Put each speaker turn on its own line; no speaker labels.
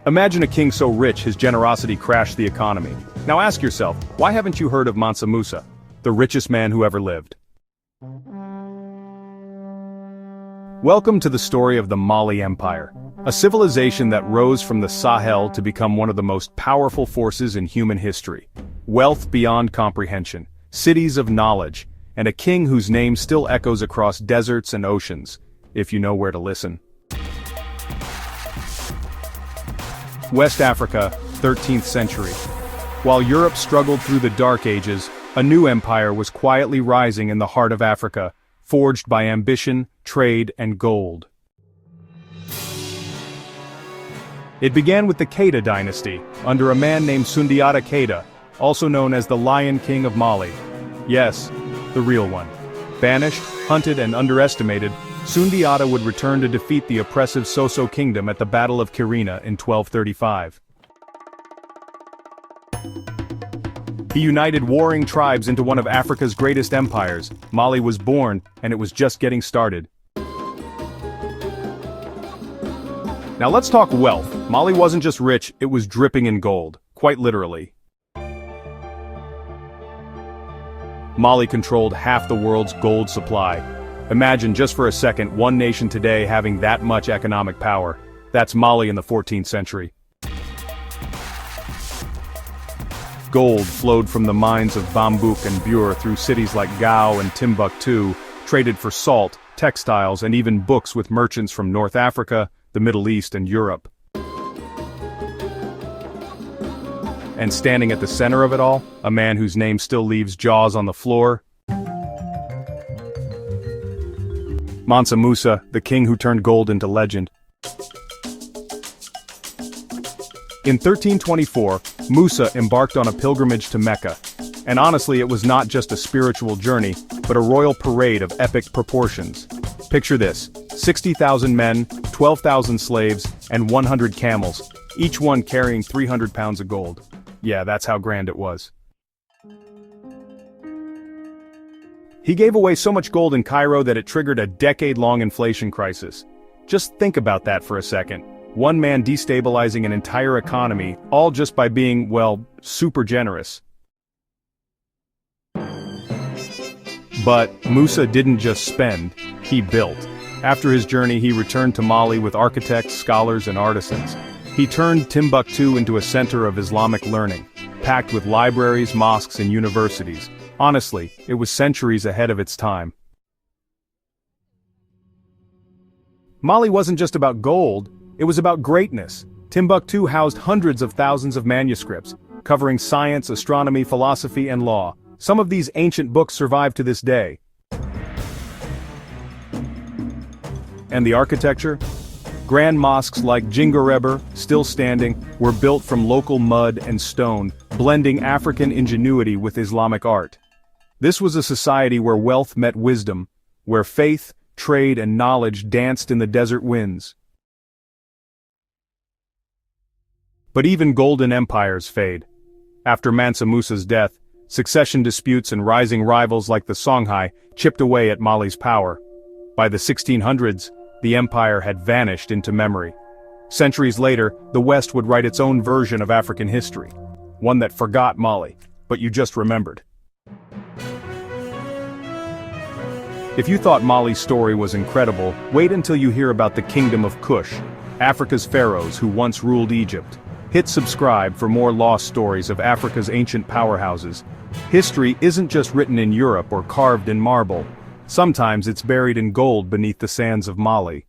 Imagine a king so rich his generosity crashed the economy. Now ask yourself, why haven't you heard of Mansa Musa, the richest man who ever lived? Welcome to the story of the Mali Empire, a civilization that rose from the Sahel to become one of the most powerful forces in human history. Wealth beyond comprehension, cities of knowledge, and a king whose name still echoes across deserts and oceans, if you know where to listen. West Africa, 13th century. While Europe struggled through the Dark Ages, a new empire was quietly rising in the heart of Africa, forged by ambition, trade, and gold. It began with the Keita dynasty, under a man named Sundiata Keita, also known as the Lion King of Mali. Yes, the real one. Banished, hunted, and underestimated, Sundiata would return to defeat the oppressive Soso kingdom at the Battle of Kirina in 1235. He united warring tribes into one of Africa's greatest empires. Mali was born, and it was just getting started. Now let's talk wealth. Mali wasn't just rich, it was dripping in gold, quite literally. Mali controlled half the world's gold supply. Imagine just for a second one nation today having that much economic power. That's Mali in the 14th century. Gold flowed from the mines of Bambouk and Bure through cities like Gao and Timbuktu, traded for salt, textiles, and even books with merchants from North Africa, the Middle East, and Europe. And standing at the center of it all, a man whose name still leaves jaws on the floor. Mansa Musa, the king who turned gold into legend. In 1324, Musa embarked on a pilgrimage to Mecca. And honestly, it was not just a spiritual journey, but a royal parade of epic proportions. Picture this: 60,000 men, 12,000 slaves, and 100 camels, each one carrying 300 pounds of gold. Yeah, that's how grand it was. He gave away so much gold in Cairo that it triggered a decade-long inflation crisis. Just think about that for a second. One man destabilizing an entire economy, all just by being, well, super generous. But Musa didn't just spend, he built. After his journey, he returned to Mali with architects, scholars, and artisans. He turned Timbuktu into a center of Islamic learning, packed with libraries, mosques, and universities. Honestly, it was centuries ahead of its time. Mali wasn't just about gold, it was about greatness. Timbuktu housed hundreds of thousands of manuscripts, covering science, astronomy, philosophy, and law. Some of these ancient books survive to this day. And the architecture? Grand mosques like Djinguereber, still standing, were built from local mud and stone, blending African ingenuity with Islamic art. This was a society where wealth met wisdom, where faith, trade, and knowledge danced in the desert winds. But even golden empires fade. After Mansa Musa's death, succession disputes and rising rivals like the Songhai chipped away at Mali's power. By the 1600s, the empire had vanished into memory. Centuries later, the West would write its own version of African history. One that forgot Mali, but you just remembered. If you thought Mali's story was incredible, wait until you hear about the Kingdom of Kush, Africa's pharaohs who once ruled Egypt. Hit subscribe for more lost stories of Africa's ancient powerhouses. History isn't just written in Europe or carved in marble. Sometimes it's buried in gold beneath the sands of Mali.